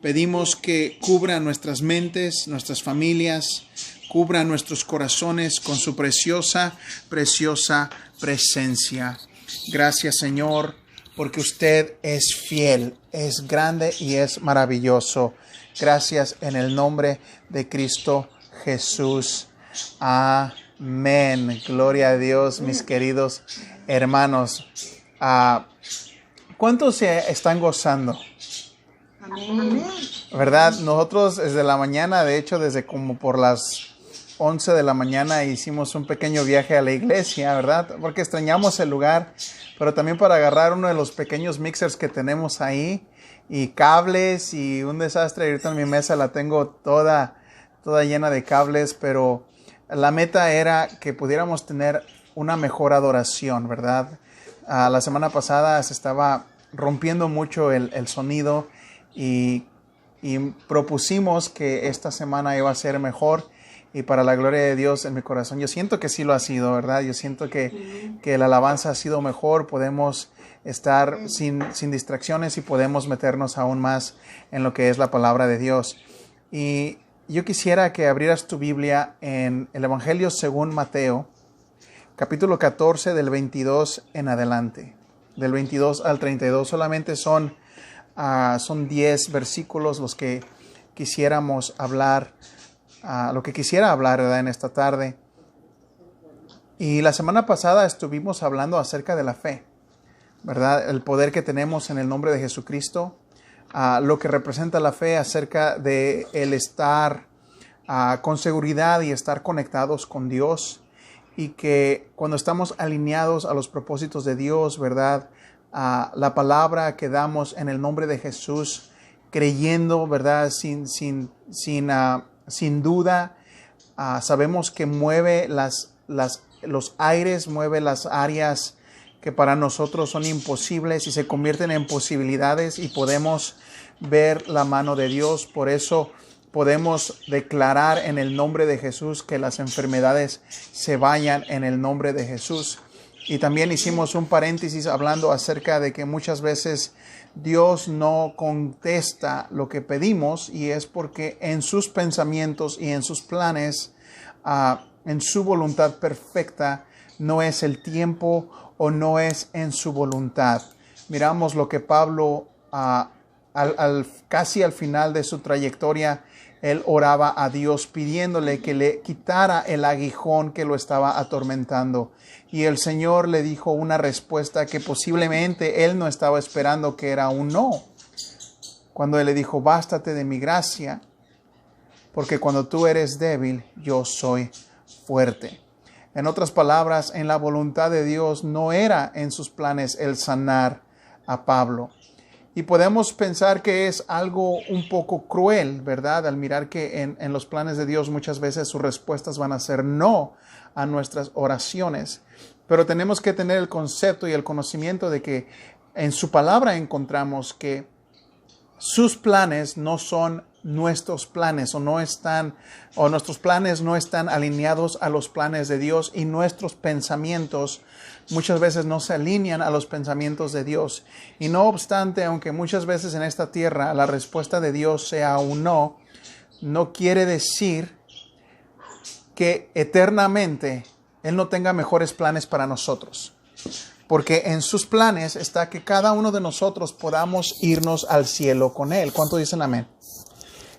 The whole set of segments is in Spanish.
Pedimos que cubra nuestras mentes, nuestras familias, cubra nuestros corazones con su preciosa presencia. Gracias, Señor, porque usted es fiel, es grande y es maravilloso. Gracias en el nombre de Cristo Jesús. Amén. Gloria a Dios, mis queridos hermanos. ¿Cuántos se están gozando? Amén. ¿Verdad? Nosotros desde la mañana, de hecho, desde como por las 11 de la mañana hicimos un pequeño viaje a la iglesia, ¿verdad? Porque extrañamos el lugar, pero también para agarrar uno de los pequeños mixers que tenemos ahí y cables y un desastre. Ahorita en mi mesa la tengo toda llena de cables, pero la meta era que pudiéramos tener una mejor adoración, ¿verdad? La semana pasada se estaba rompiendo mucho el sonido y propusimos que esta semana iba a ser mejor. Y para la gloria de Dios en mi corazón, yo siento que sí lo ha sido, ¿verdad? Yo siento que la alabanza ha sido mejor. Podemos estar sin distracciones y podemos meternos aún más en lo que es la palabra de Dios. Y yo quisiera que abrieras tu Biblia en el Evangelio según Mateo, capítulo 14, del 22 en adelante. Del 22 al 32 solamente son 10 versículos los que quisiéramos hablar. Lo que quisiera hablar, ¿verdad?, en esta tarde. Y la semana pasada estuvimos hablando acerca de la fe, ¿verdad? El poder que tenemos en el nombre de Jesucristo, lo que representa la fe acerca de el estar con seguridad y estar conectados con Dios, y que cuando estamos alineados a los propósitos de Dios, ¿verdad?, la palabra que damos en el nombre de Jesús, creyendo, ¿verdad?, sin duda, sabemos que mueve los aires, mueve las áreas que para nosotros son imposibles y se convierten en posibilidades, y podemos ver la mano de Dios. Por eso podemos declarar en el nombre de Jesús que las enfermedades se vayan en el nombre de Jesús. Y también hicimos un paréntesis hablando acerca de que muchas veces Dios no contesta lo que pedimos, y es porque en sus pensamientos y en sus planes, en su voluntad perfecta, no es el tiempo o no es en su voluntad. Miramos lo que Pablo, casi al final de su trayectoria, él oraba a Dios pidiéndole que le quitara el aguijón que lo estaba atormentando. Y el Señor le dijo una respuesta que posiblemente él no estaba esperando, que era un no. Cuando él le dijo: bástate de mi gracia, porque cuando tú eres débil, yo soy fuerte. En otras palabras, en la voluntad de Dios no era en sus planes el sanar a Pablo. Y podemos pensar que es algo un poco cruel, ¿verdad?, al mirar que en los planes de Dios muchas veces sus respuestas van a ser no a nuestras oraciones. Pero tenemos que tener el concepto y el conocimiento de que en su palabra encontramos que sus planes no son nuestros planes, o nuestros planes no están alineados a los planes de Dios, y nuestros pensamientos muchas veces no se alinean a los pensamientos de Dios. Y no obstante, aunque muchas veces en esta tierra la respuesta de Dios sea un no, no quiere decir que eternamente Él no tenga mejores planes para nosotros. Porque en sus planes está que cada uno de nosotros podamos irnos al cielo con Él. ¿Cuánto dicen amén?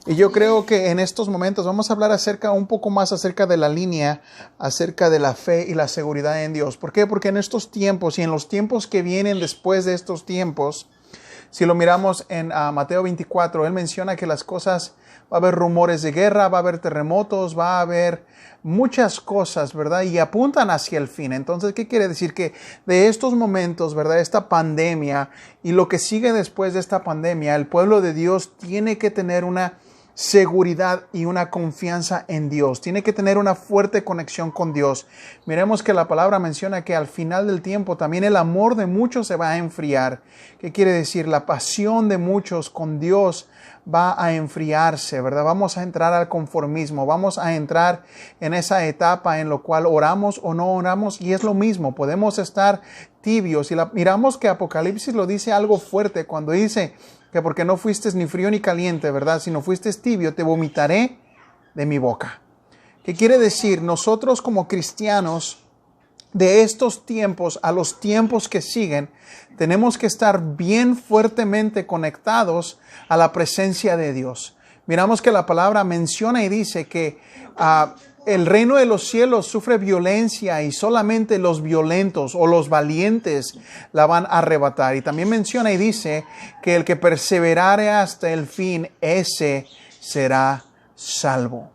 Y yo creo que en estos momentos vamos a hablar un poco más acerca de la línea, acerca de la fe y la seguridad en Dios. ¿Por qué? Porque en estos tiempos y en los tiempos que vienen después de estos tiempos, si lo miramos en Mateo 24, Él menciona que las cosas, va a haber rumores de guerra, va a haber terremotos, va a haber muchas cosas, ¿verdad? Y apuntan hacia el fin. Entonces, ¿qué quiere decir? Que de estos momentos, ¿verdad?, esta pandemia y lo que sigue después de esta pandemia, el pueblo de Dios tiene que tener una seguridad y una confianza en Dios. Tiene que tener una fuerte conexión con Dios. Miremos que la palabra menciona que al final del tiempo también el amor de muchos se va a enfriar. ¿Qué quiere decir? La pasión de muchos con Dios va a enfriarse, ¿verdad? Vamos a entrar al conformismo, vamos a entrar en esa etapa en la cual oramos o no oramos, y es lo mismo, podemos estar tibios. Y miramos que Apocalipsis lo dice algo fuerte cuando dice que porque no fuiste ni frío ni caliente, ¿verdad? Sino fuiste tibio, te vomitaré de mi boca. ¿Qué quiere decir? Nosotros como cristianos, de estos tiempos a los tiempos que siguen, tenemos que estar bien fuertemente conectados a la presencia de Dios. Miramos que la palabra menciona y dice que el reino de los cielos sufre violencia y solamente los violentos o los valientes la van a arrebatar. Y también menciona y dice que el que perseverare hasta el fin, ese será salvo.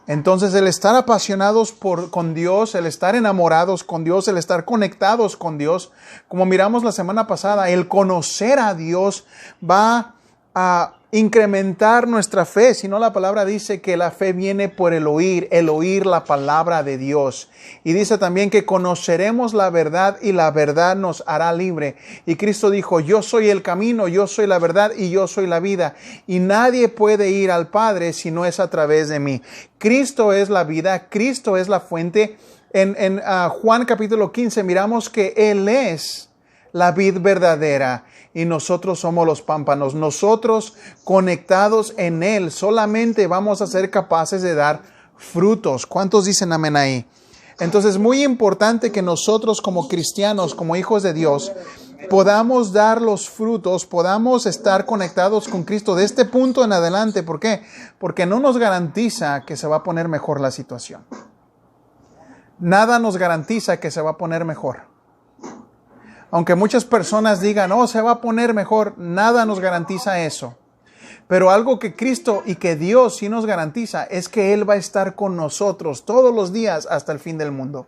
Entonces el estar apasionados con Dios, el estar enamorados con Dios, el estar conectados con Dios, como miramos la semana pasada, el conocer a Dios va a incrementar nuestra fe. Si no, la palabra dice que la fe viene por el oír la palabra de Dios. Y dice también que conoceremos la verdad y la verdad nos hará libre. Y Cristo dijo, yo soy el camino, yo soy la verdad y yo soy la vida. Y nadie puede ir al Padre si no es a través de mí. Cristo es la vida, Cristo es la fuente. En Juan capítulo 15 miramos que Él es la vid verdadera y nosotros somos los pámpanos. Nosotros conectados en Él solamente vamos a ser capaces de dar frutos. ¿Cuántos dicen amén ahí? Entonces es muy importante que nosotros como cristianos, como hijos de Dios, podamos dar los frutos, podamos estar conectados con Cristo de este punto en adelante. ¿Por qué? Porque no nos garantiza que se va a poner mejor la situación. Nada nos garantiza que se va a poner mejor. Aunque muchas personas digan, oh, se va a poner mejor, nada nos garantiza eso. Pero algo que Cristo y que Dios sí nos garantiza es que Él va a estar con nosotros todos los días hasta el fin del mundo.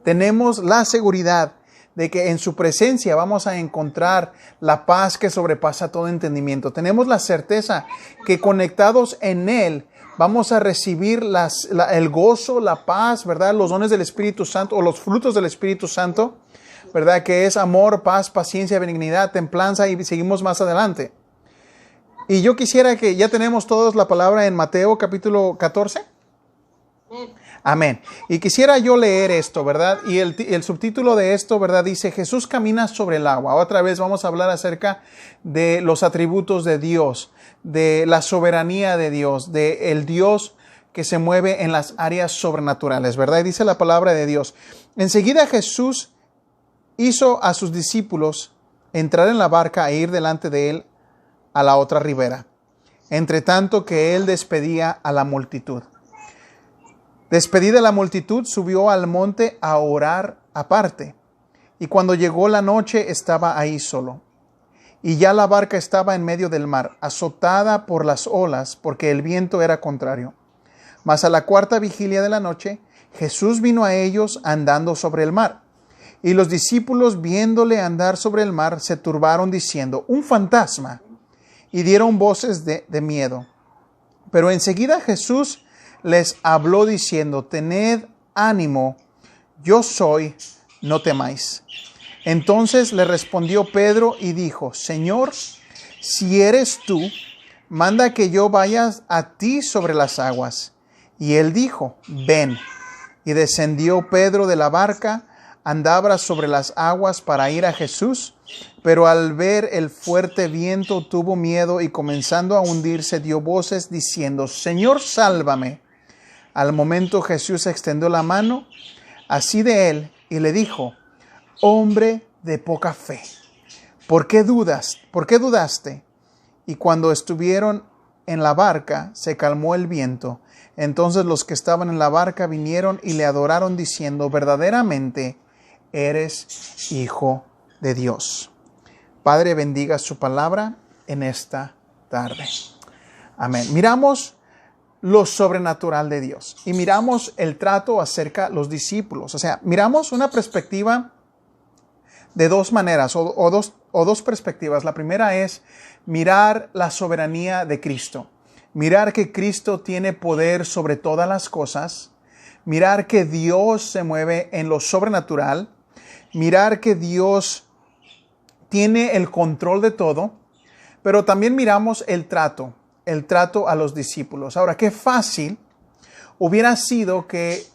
Tenemos la seguridad de que en su presencia vamos a encontrar la paz que sobrepasa todo entendimiento. Tenemos la certeza que conectados en Él vamos a recibir el gozo, la paz, ¿verdad? Los dones del Espíritu Santo o los frutos del Espíritu Santo, ¿verdad? Que es amor, paz, paciencia, benignidad, templanza, y seguimos más adelante. Y yo quisiera que ya tenemos todos la palabra en Mateo capítulo 14. Amén. Y quisiera yo leer esto, ¿verdad? Y el subtítulo de esto, ¿verdad? Dice, Jesús camina sobre el agua. Otra vez vamos a hablar acerca de los atributos de Dios, de la soberanía de Dios, de el Dios que se mueve en las áreas sobrenaturales, ¿verdad? Y dice la palabra de Dios. Enseguida Jesús hizo a sus discípulos entrar en la barca e ir delante de él a la otra ribera, entre tanto que él despedía a la multitud. Despedida la multitud, subió al monte a orar aparte, y cuando llegó la noche estaba ahí solo. Y ya la barca estaba en medio del mar, azotada por las olas, porque el viento era contrario. Mas a la cuarta vigilia de la noche, Jesús vino a ellos andando sobre el mar. Y los discípulos, viéndole andar sobre el mar, se turbaron diciendo, un fantasma, y dieron voces de miedo. Pero enseguida Jesús les habló diciendo, tened ánimo, yo soy, no temáis. Entonces le respondió Pedro y dijo, Señor, si eres tú, manda que yo vaya a ti sobre las aguas. Y él dijo, ven. Y descendió Pedro de la barca, andaba sobre las aguas para ir a Jesús, pero al ver el fuerte viento tuvo miedo y comenzando a hundirse dio voces diciendo, Señor, sálvame. Al momento Jesús extendió la mano así de él y le dijo, hombre de poca fe, ¿por qué dudas? ¿Por qué dudaste? Y cuando estuvieron en la barca se calmó el viento. Entonces los que estaban en la barca vinieron y le adoraron diciendo, verdaderamente eres Hijo de Dios. Padre, bendiga su palabra en esta tarde. Amén. Miramos lo sobrenatural de Dios y miramos el trato acerca de los discípulos. O sea, miramos una perspectiva de dos maneras o dos perspectivas. La primera es mirar la soberanía de Cristo. Mirar que Cristo tiene poder sobre todas las cosas. Mirar que Dios se mueve en lo sobrenatural. Mirar que Dios tiene el control de todo. Pero también miramos el trato a los discípulos. Ahora, qué fácil hubiera sido que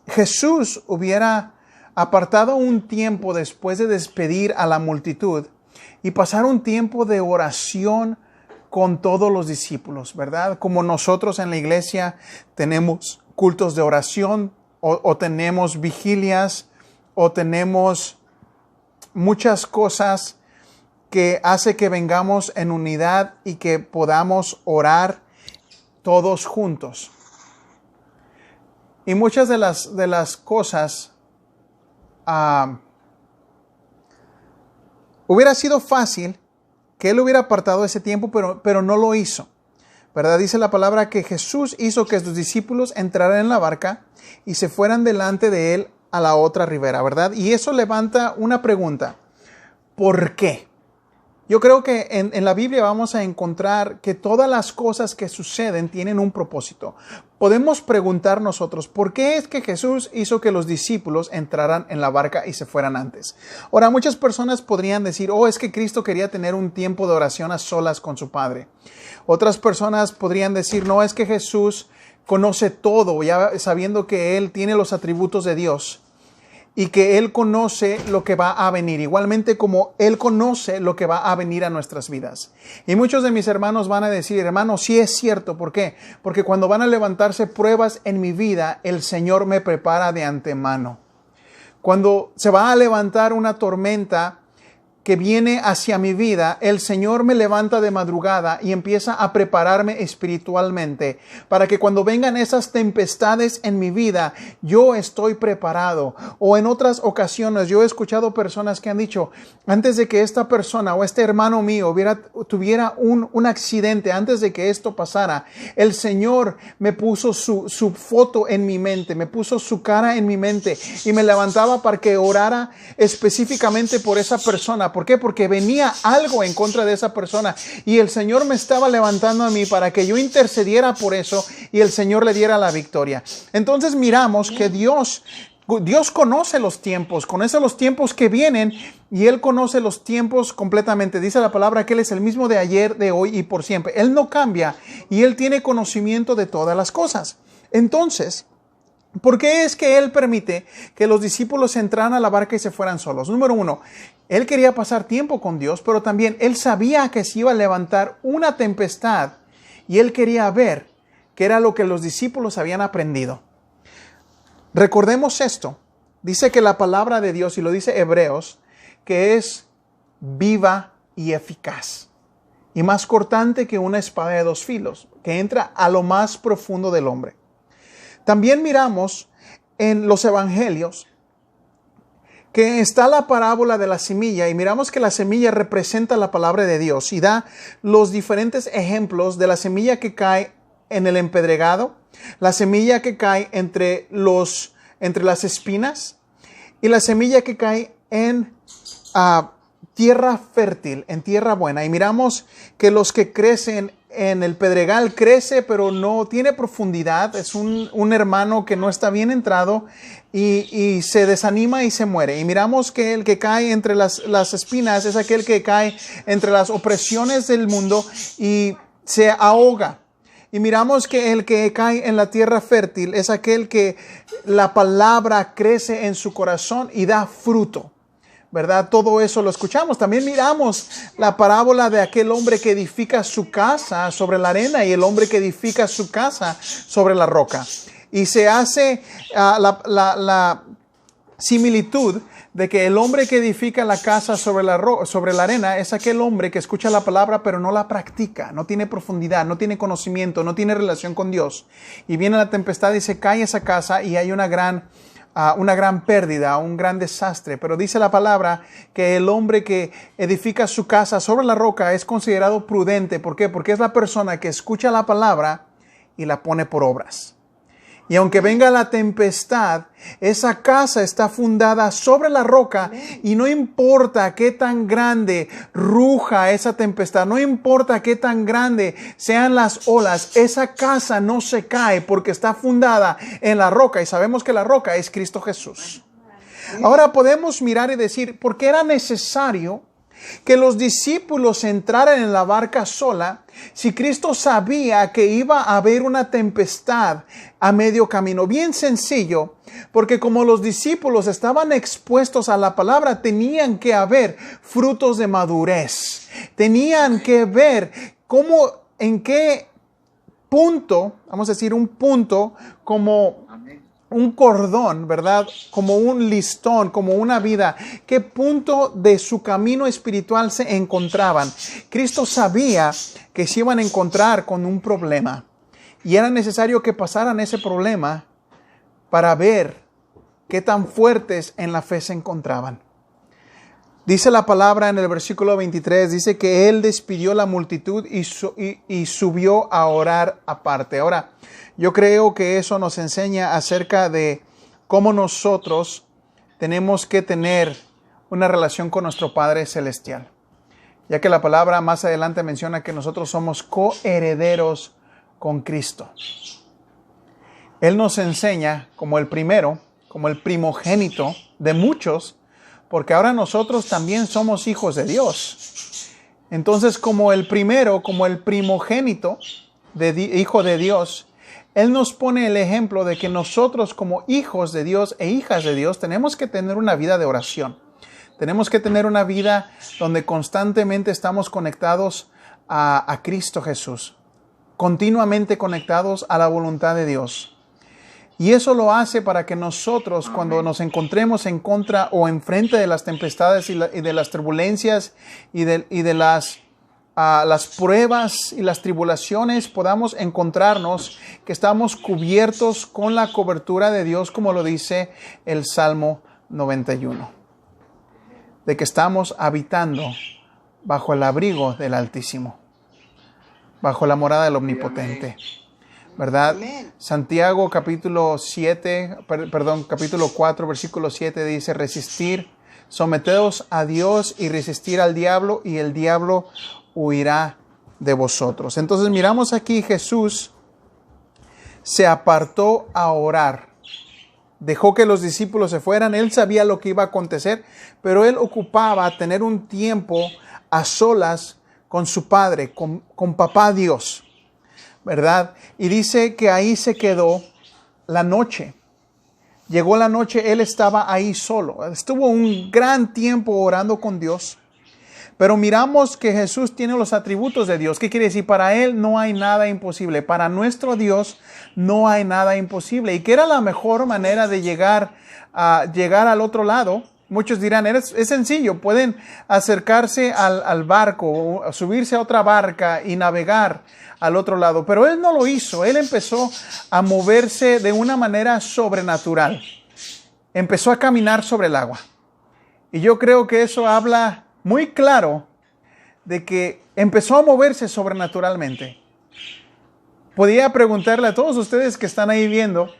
Jesús hubiera apartado un tiempo después de despedir a la multitud y pasar un tiempo de oración con todos los discípulos, ¿verdad? Como nosotros en la iglesia tenemos cultos de oración o tenemos vigilias o tenemos muchas cosas que hace que vengamos en unidad y que podamos orar todos juntos. Y muchas de las cosas hubiera sido fácil que Él hubiera apartado ese tiempo, pero no lo hizo, ¿verdad? Dice la palabra que Jesús hizo que sus discípulos entraran en la barca y se fueran delante de Él a la otra ribera, ¿verdad? Y eso levanta una pregunta. ¿Por qué? Yo creo que en la Biblia vamos a encontrar que todas las cosas que suceden tienen un propósito. Podemos preguntar nosotros, ¿por qué es que Jesús hizo que los discípulos entraran en la barca y se fueran antes? Ahora, muchas personas podrían decir, es que Cristo quería tener un tiempo de oración a solas con su Padre. Otras personas podrían decir, no, es que Jesús conoce todo, ya sabiendo que Él tiene los atributos de Dios. Y que Él conoce lo que va a venir, igualmente como Él conoce lo que va a venir a nuestras vidas. Y muchos de mis hermanos van a decir, hermano, sí es cierto. ¿Por qué? Porque cuando van a levantarse pruebas en mi vida, el Señor me prepara de antemano. Cuando se va a levantar una tormenta que viene hacia mi vida, el Señor me levanta de madrugada y empieza a prepararme espiritualmente para que cuando vengan esas tempestades en mi vida, yo estoy preparado. O en otras ocasiones yo he escuchado personas que han dicho, antes de que esta persona o este hermano mío tuviera un accidente, antes de que esto pasara, el Señor me puso su foto en mi mente, me puso su cara en mi mente y me levantaba para que orara específicamente por esa persona. ¿Por qué? Porque venía algo en contra de esa persona y el Señor me estaba levantando a mí para que yo intercediera por eso y el Señor le diera la victoria. Entonces miramos que Dios conoce los tiempos que vienen y Él conoce los tiempos completamente. Dice la palabra que Él es el mismo de ayer, de hoy y por siempre. Él no cambia y Él tiene conocimiento de todas las cosas. Entonces, ¿por qué es que Él permite que los discípulos entraran a la barca y se fueran solos? Número 1, Él quería pasar tiempo con Dios, pero también Él sabía que se iba a levantar una tempestad y Él quería ver qué era lo que los discípulos habían aprendido. Recordemos esto. Dice que la palabra de Dios, y lo dice Hebreos, que es viva y eficaz y más cortante que una espada de dos filos, que entra a lo más profundo del hombre. También miramos en los evangelios que está la parábola de la semilla y miramos que la semilla representa la palabra de Dios y da los diferentes ejemplos de la semilla que cae en el empedregado, la semilla que cae entre las espinas y la semilla que cae en tierra fértil, en tierra buena. Y miramos que los que crecen en el pedregal crece, pero no tiene profundidad. Es un hermano que no está bien entrado y se desanima y se muere. Y miramos que el que cae entre las espinas es aquel que cae entre las opresiones del mundo y se ahoga. Y miramos que el que cae en la tierra fértil es aquel que la palabra crece en su corazón y da fruto, ¿verdad? Todo eso lo escuchamos. También miramos la parábola de aquel hombre que edifica su casa sobre la arena y el hombre que edifica su casa sobre la roca. Y se hace la similitud de que el hombre que edifica la casa sobre la arena es aquel hombre que escucha la palabra pero no la practica, no tiene profundidad, no tiene conocimiento, no tiene relación con Dios. Y viene la tempestad y se cae esa casa y hay una gran pérdida, un gran desastre. Pero dice la palabra que el hombre que edifica su casa sobre la roca es considerado prudente. ¿Por qué? Porque es la persona que escucha la palabra y la pone por obras. Y aunque venga la tempestad, esa casa está fundada sobre la roca y no importa qué tan grande ruja esa tempestad, no importa qué tan grande sean las olas, esa casa no se cae porque está fundada en la roca y sabemos que la roca es Cristo Jesús. Ahora podemos mirar y decir, ¿por qué era necesario que los discípulos entraran en la barca sola si Cristo sabía que iba a haber una tempestad a medio camino? Bien sencillo, porque como los discípulos estaban expuestos a la palabra, tenían que haber frutos de madurez. Tenían que ver en qué punto, vamos a decir un punto como un cordón, ¿verdad? Como un listón, como una vida. ¿Qué punto de su camino espiritual se encontraban? Cristo sabía que se iban a encontrar con un problema y era necesario que pasaran ese problema para ver qué tan fuertes en la fe se encontraban. Dice la palabra en el versículo 23, dice que Él despidió la multitud y subió a orar aparte. Ahora, yo creo que eso nos enseña acerca de cómo nosotros tenemos que tener una relación con nuestro Padre Celestial. Ya que la palabra más adelante menciona que nosotros somos coherederos con Cristo. Él nos enseña como el primero, como el primogénito de muchos, porque ahora nosotros también somos hijos de Dios. Entonces, como el primero, como el primogénito, hijo de Dios, Él nos pone el ejemplo de que nosotros como hijos de Dios e hijas de Dios tenemos que tener una vida de oración. Tenemos que tener una vida donde constantemente estamos conectados a Cristo Jesús, continuamente conectados a la voluntad de Dios. Y eso lo hace para que nosotros, cuando nos encontremos en contra o enfrente de las tempestades y de las turbulencias y de las pruebas y las tribulaciones, podamos encontrarnos que estamos cubiertos con la cobertura de Dios, como lo dice el Salmo 91. De que estamos habitando bajo el abrigo del Altísimo, bajo la morada del Omnipotente. ¿Verdad? Amén. Santiago capítulo 4, versículo 7 dice: resistir, someteos a Dios y resistir al diablo, y el diablo huirá de vosotros. Entonces miramos aquí, Jesús se apartó a orar. Dejó que los discípulos se fueran. Él sabía lo que iba a acontecer, pero él ocupaba tener un tiempo a solas con su Padre, con Papá Dios, ¿verdad? Y dice que ahí se quedó la noche. Llegó la noche, él estaba ahí solo. Estuvo un gran tiempo orando con Dios. Pero miramos que Jesús tiene los atributos de Dios. ¿Qué quiere decir? Para Él no hay nada imposible. Para nuestro Dios no hay nada imposible. ¿Y qué era la mejor manera de llegar al otro lado? Muchos dirán, es sencillo, pueden acercarse al barco, subirse a otra barca y navegar al otro lado. Pero Él no lo hizo. Él empezó a moverse de una manera sobrenatural. Empezó a caminar sobre el agua. Y yo creo que eso habla muy claro de que empezó a moverse sobrenaturalmente. Podría preguntarle a todos ustedes que están ahí viendo,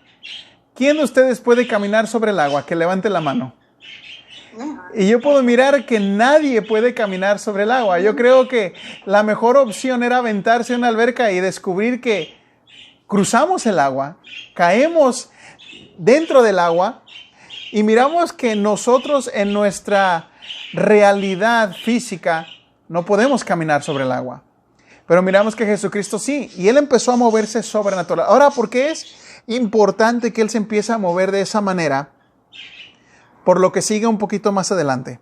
¿quién de ustedes puede caminar sobre el agua? Que levante la mano. Y yo puedo mirar que nadie puede caminar sobre el agua. Yo creo que la mejor opción era aventarse en una alberca y descubrir que cruzamos el agua, caemos dentro del agua y miramos que nosotros en nuestra realidad física no podemos caminar sobre el agua. Pero miramos que Jesucristo sí, y Él empezó a moverse sobrenatural. Ahora, ¿por qué es importante que Él se empiece a mover de esa manera? Por lo que sigue un poquito más adelante.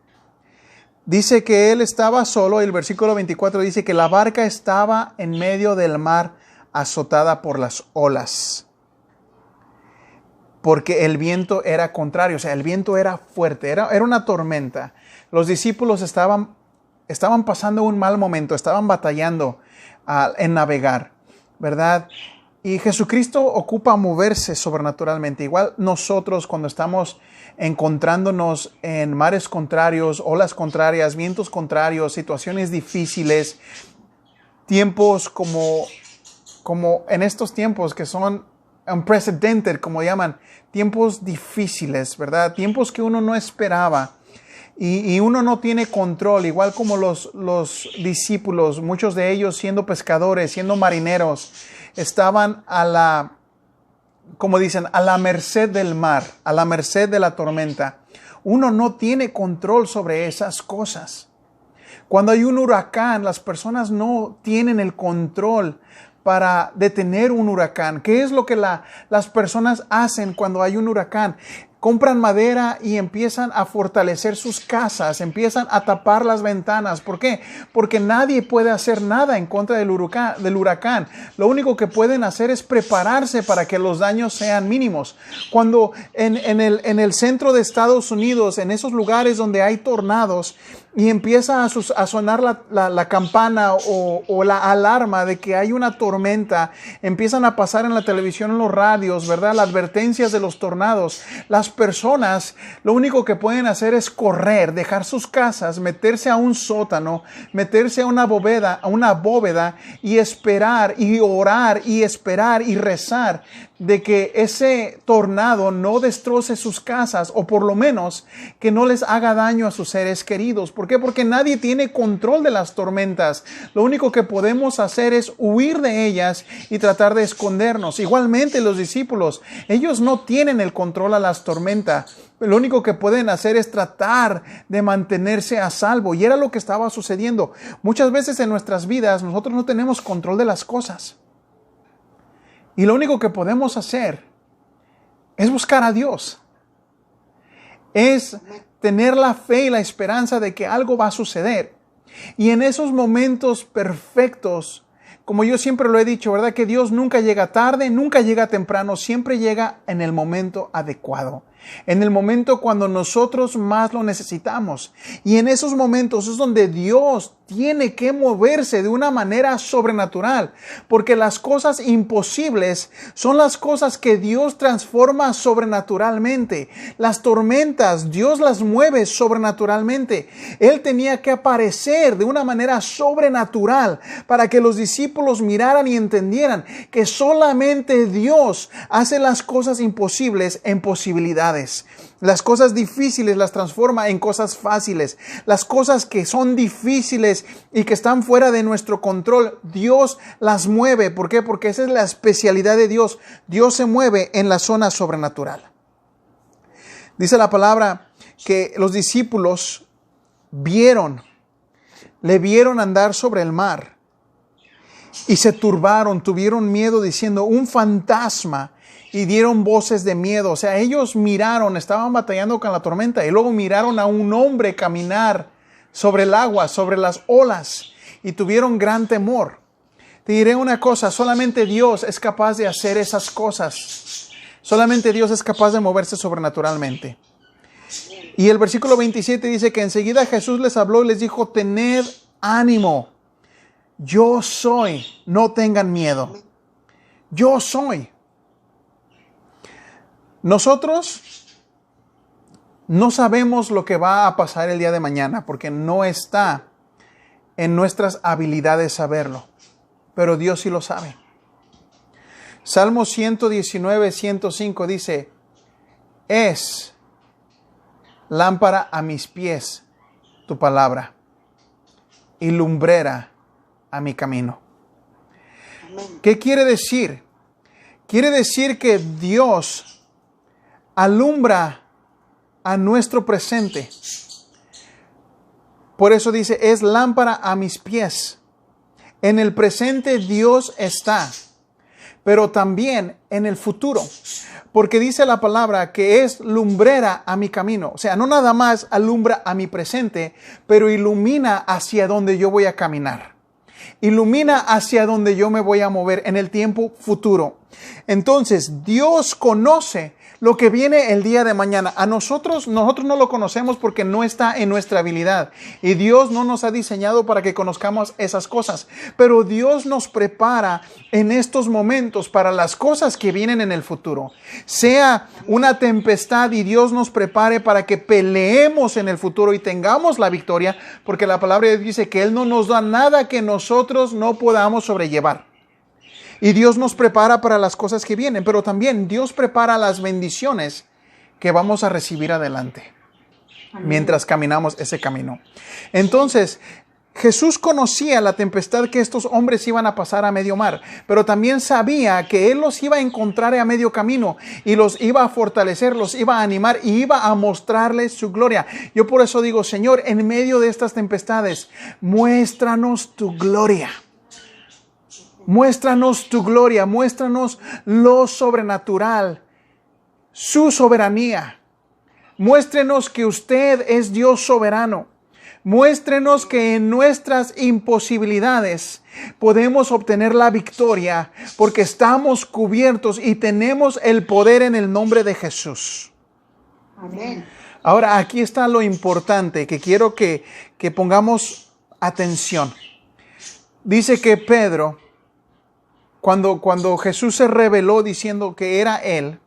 Dice que Él estaba solo, y el versículo 24 dice que la barca estaba en medio del mar azotada por las olas. Porque el viento era contrario, o sea, el viento era fuerte, era una tormenta. Los discípulos estaban pasando un mal momento, estaban batallando en navegar, ¿verdad? Y Jesucristo ocupa moverse sobrenaturalmente. Igual nosotros cuando estamos encontrándonos en mares contrarios, olas contrarias, vientos contrarios, situaciones difíciles, tiempos como en estos tiempos que son unprecedented, como llaman, tiempos difíciles, ¿verdad? Tiempos que uno no esperaba. Y uno no tiene control, igual como los discípulos, muchos de ellos siendo pescadores, siendo marineros, estaban como dicen, a la merced del mar, a la merced de la tormenta. Uno no tiene control sobre esas cosas. Cuando hay un huracán, las personas no tienen el control para detener un huracán. ¿Qué es lo que las personas hacen cuando hay un huracán? Compran madera y empiezan a fortalecer sus casas, empiezan a tapar las ventanas. ¿Por qué? Porque nadie puede hacer nada en contra del huracán. Lo único que pueden hacer es prepararse para que los daños sean mínimos. Cuando en el centro de Estados Unidos, en esos lugares donde hay tornados, y empieza a sonar la campana o la alarma de que hay una tormenta, empiezan a pasar en la televisión, en los radios, ¿verdad? Las advertencias de los tornados. Las personas lo único que pueden hacer es correr, dejar sus casas, meterse a un sótano, meterse a una bóveda y esperar y orar y esperar y rezar de que ese tornado no destroce sus casas, o por lo menos que no les haga daño a sus seres queridos. ¿Por qué? Porque nadie tiene control de las tormentas. Lo único que podemos hacer es huir de ellas y tratar de escondernos. Igualmente los discípulos, ellos no tienen el control a las tormentas. Lo único que pueden hacer es tratar de mantenerse a salvo. Y era lo que estaba sucediendo. Muchas veces en nuestras vidas nosotros no tenemos control de las cosas. Y lo único que podemos hacer es buscar a Dios. Es tener la fe y la esperanza de que algo va a suceder. Y en esos momentos perfectos, como yo siempre lo he dicho, ¿verdad? Que Dios nunca llega tarde, nunca llega temprano, siempre llega en el momento adecuado. En el momento cuando nosotros más lo necesitamos. Y en esos momentos es donde Dios tiene que moverse de una manera sobrenatural, porque las cosas imposibles son las cosas que Dios transforma sobrenaturalmente. Las tormentas, Dios las mueve sobrenaturalmente. Él tenía que aparecer de una manera sobrenatural para que los discípulos miraran y entendieran que solamente Dios hace las cosas imposibles en posibilidades. Las cosas difíciles las transforma en cosas fáciles. Las cosas que son difíciles y que están fuera de nuestro control, Dios las mueve. ¿Por qué? Porque esa es la especialidad de Dios. Dios se mueve en la zona sobrenatural. Dice la palabra que los discípulos le vieron andar sobre el mar y se turbaron, tuvieron miedo diciendo, un fantasma. Y dieron voces de miedo. O sea, ellos miraron, estaban batallando con la tormenta y luego miraron a un hombre caminar sobre el agua, sobre las olas, y tuvieron gran temor. Te diré una cosa, solamente Dios es capaz de hacer esas cosas. Solamente Dios es capaz de moverse sobrenaturalmente. Y el versículo 27 dice que enseguida Jesús les habló y les dijo, tened ánimo, yo soy, no tengan miedo. Yo soy. Nosotros no sabemos lo que va a pasar el día de mañana porque no está en nuestras habilidades saberlo, pero Dios sí lo sabe. Salmo 119, 105 dice, es lámpara a mis pies tu palabra y lumbrera a mi camino. ¿Qué quiere decir? Quiere decir que Dios alumbra a nuestro presente. Por eso dice, es lámpara a mis pies. En el presente Dios está, pero también en el futuro. Porque dice la palabra que es lumbrera a mi camino. O sea, no nada más alumbra a mi presente, pero ilumina hacia donde yo voy a caminar. Ilumina hacia donde yo me voy a mover en el tiempo futuro. Entonces, Dios conoce lo que viene el día de mañana. A nosotros no lo conocemos porque no está en nuestra habilidad. Y Dios no nos ha diseñado para que conozcamos esas cosas. Pero Dios nos prepara en estos momentos para las cosas que vienen en el futuro. Sea una tempestad y Dios nos prepare para que peleemos en el futuro y tengamos la victoria. Porque la palabra de Dios dice que Él no nos da nada que nosotros no podamos sobrellevar. Y Dios nos prepara para las cosas que vienen, pero también Dios prepara las bendiciones que vamos a recibir adelante. Amén. Mientras caminamos ese camino. Entonces, Jesús conocía la tempestad que estos hombres iban a pasar a medio mar, pero también sabía que Él los iba a encontrar a medio camino y los iba a fortalecer, los iba a animar y iba a mostrarles su gloria. Yo por eso digo, Señor, en medio de estas tempestades, muéstranos tu gloria. Muéstranos tu gloria, muéstranos lo sobrenatural, su soberanía. Muéstrenos que usted es Dios soberano. Muéstrenos que en nuestras imposibilidades podemos obtener la victoria porque estamos cubiertos y tenemos el poder en el nombre de Jesús. Amén. Ahora, aquí está lo importante que quiero que pongamos atención. Dice que Pedro, cuando Jesús se reveló diciendo que era Él,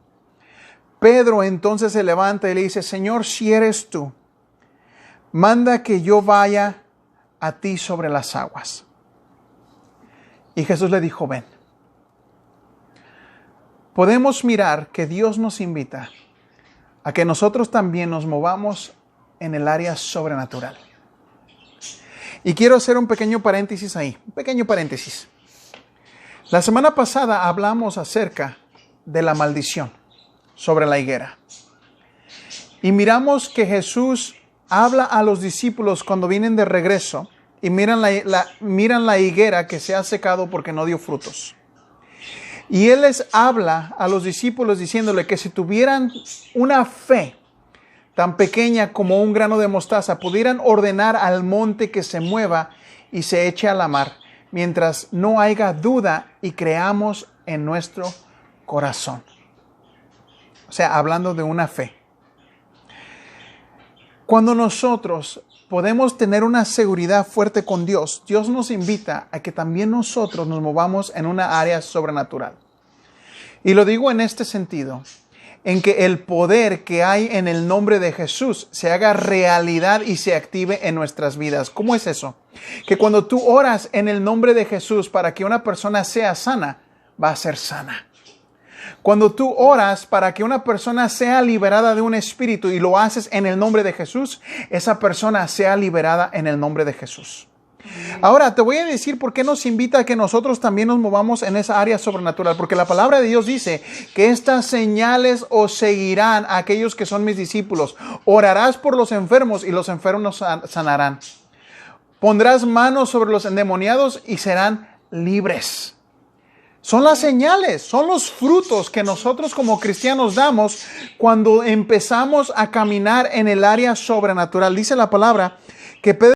Pedro entonces se levanta y le dice, Señor, si eres tú, manda que yo vaya a ti sobre las aguas. Y Jesús le dijo, ven. Podemos mirar que Dios nos invita a que nosotros también nos movamos en el área sobrenatural. Y quiero hacer un pequeño paréntesis ahí, un pequeño paréntesis. La semana pasada hablamos acerca de la maldición sobre la higuera. Y miramos que Jesús habla a los discípulos cuando vienen de regreso y miran la higuera que se ha secado porque no dio frutos. Y Él les habla a los discípulos diciéndole que si tuvieran una fe tan pequeña como un grano de mostaza, pudieran ordenar al monte que se mueva y se eche a la mar, mientras no haya duda y creamos en nuestro corazón. O sea, hablando de una fe. Cuando nosotros podemos tener una seguridad fuerte con Dios, Dios nos invita a que también nosotros nos movamos en una área sobrenatural. Y lo digo en este sentido, en que el poder que hay en el nombre de Jesús se haga realidad y se active en nuestras vidas. ¿Cómo es eso? Que cuando tú oras en el nombre de Jesús para que una persona sea sana, va a ser sana. Cuando tú oras para que una persona sea liberada de un espíritu y lo haces en el nombre de Jesús, esa persona sea liberada en el nombre de Jesús. Ahora, te voy a decir por qué nos invita a que nosotros también nos movamos en esa área sobrenatural. Porque la palabra de Dios dice que estas señales os seguirán a aquellos que son mis discípulos. Orarás por los enfermos y los enfermos sanarán. Pondrás manos sobre los endemoniados y serán libres. Son las señales, son los frutos que nosotros como cristianos damos cuando empezamos a caminar en el área sobrenatural. Dice la palabra que Pedro